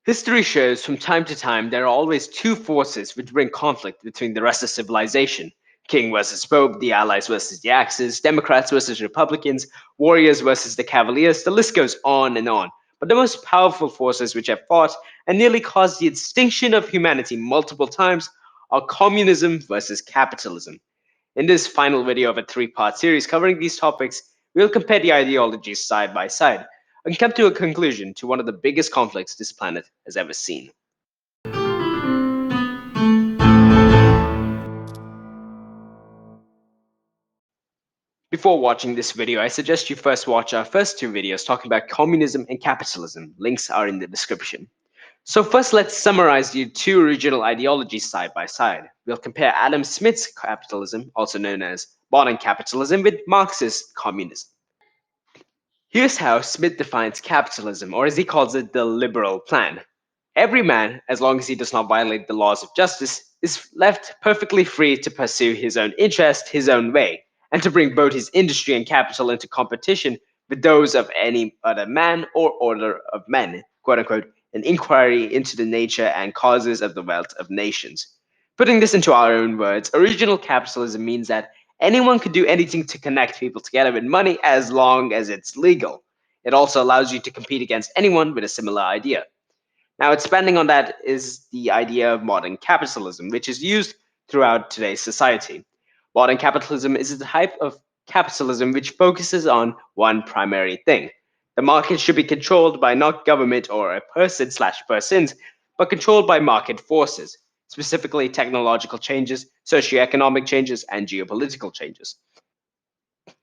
History shows from time to time there are always two forces which bring conflict between the rest of civilization: king versus pope, the allies versus the axis, democrats versus republicans, warriors versus the cavaliers. The list goes on and on. But the most powerful forces which have fought and nearly caused the extinction of humanity multiple times are communism versus capitalism. In this final video of a three-part series covering these topics, we'll compare the ideologies side by side and come to a conclusion to one of the biggest conflicts this planet has ever seen. Before watching this video, I suggest you first watch our first two videos talking about communism and capitalism. Links are in the description. So first, let's summarize the two original ideologies side by side. We'll compare Adam Smith's capitalism, also known as modern capitalism, with Marxist communism. Here's how Smith defines capitalism, or as he calls it, the liberal plan. Every man, as long as he does not violate the laws of justice, is left perfectly free to pursue his own interest his own way, and to bring both his industry and capital into competition with those of any other man or order of men, quote unquote, an inquiry into the nature and causes of the wealth of nations. Putting this into our own words, original capitalism means that anyone could do anything to connect people together with money as long as it's legal. It also allows you to compete against anyone with a similar idea. Now, expanding on that is the idea of modern capitalism, which is used throughout today's society. Modern capitalism is a type of capitalism which focuses on one primary thing. The market should be controlled by not government or a person/persons, but controlled by market forces, specifically technological changes, socioeconomic changes, and geopolitical changes.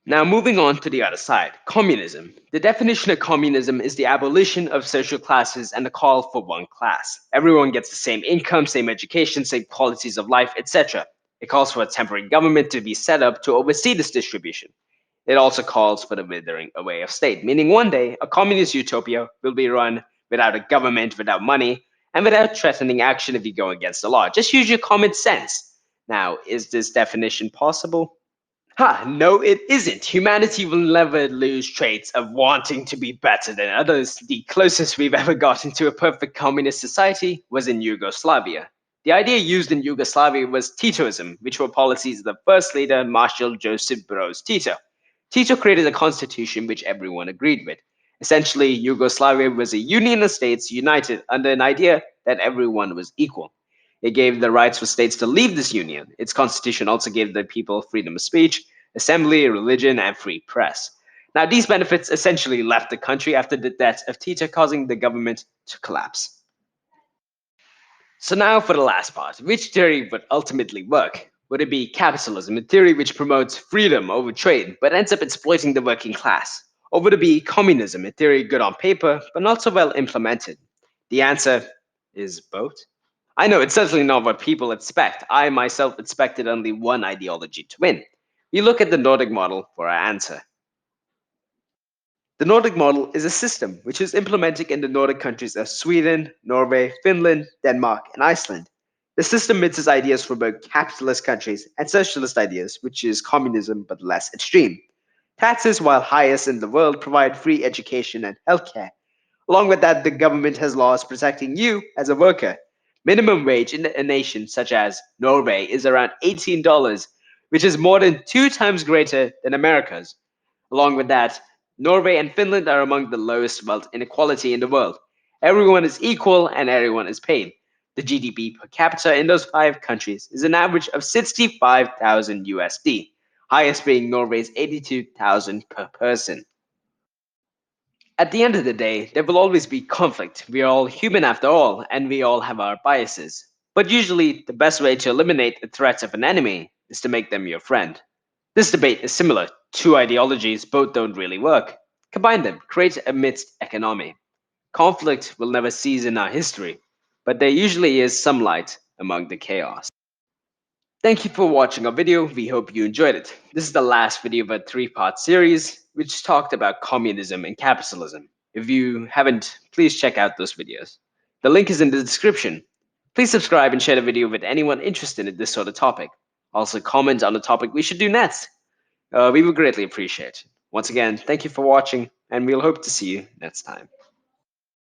Now, moving on to the other side, communism. The definition of communism is the abolition of social classes and the call for one class. Everyone gets the same income, same education, same qualities of life, etc. It calls for a temporary government to be set up to oversee this distribution. It also calls for the withering away of state, meaning one day a communist utopia will be run without a government, without money, and without threatening action if you go against the law. Just use your common sense. Now, is this definition possible? No, it isn't. Humanity will never lose traits of wanting to be better than others. The closest we've ever gotten to a perfect communist society was in Yugoslavia. The idea used in Yugoslavia was Titoism, which were policies of the first leader, Marshal Josip Broz Tito. Tito created a constitution which everyone agreed with. Essentially, Yugoslavia was a union of states united under an idea that everyone was equal. It gave the rights for states to leave this union. Its constitution also gave the people freedom of speech, assembly, religion, and free press. Now, these benefits essentially left the country after the death of Tito, causing the government to collapse. So now for the last part, which theory would ultimately work? Would it be capitalism, a theory which promotes freedom over trade, but ends up exploiting the working class? Or would it be communism, a theory good on paper, but not so well implemented? The answer is both. I know it's certainly not what people expect. I myself expected only one ideology to win. We look at the Nordic model for our answer. The Nordic model is a system which is implemented in the Nordic countries of Sweden, Norway, Finland, Denmark, and Iceland. The system mixes ideas from both capitalist countries and socialist ideas, which is communism but less extreme. Taxes, while highest in the world, provide free education and healthcare. Along with that, the government has laws protecting you as a worker. Minimum wage in a nation such as Norway is around $18, which is more than 2 times greater than America's. Along with that, Norway and Finland are among the lowest wealth inequality in the world. Everyone is equal and everyone is paid. The GDP per capita in those 5 countries is an average of 65,000 USD, highest being Norway's 82,000 per person. At the end of the day, there will always be conflict. We are all human after all, and we all have our biases. But usually, the best way to eliminate the threats of an enemy is to make them your friend. This debate is similar. Two ideologies, both don't really work. Combine them, create a mixed economy. Conflict will never cease in our history, but there usually is some light among the chaos. Thank you for watching our video. We hope you enjoyed it. This is the last video of a three-part series which talked about communism and capitalism. If you haven't, please check out those videos. The link is in the description. Please subscribe and share the video with anyone interested in this sort of topic. Also comment on the topic we should do next. We would greatly appreciate it. Once again, thank you for watching, and we'll hope to see you next time.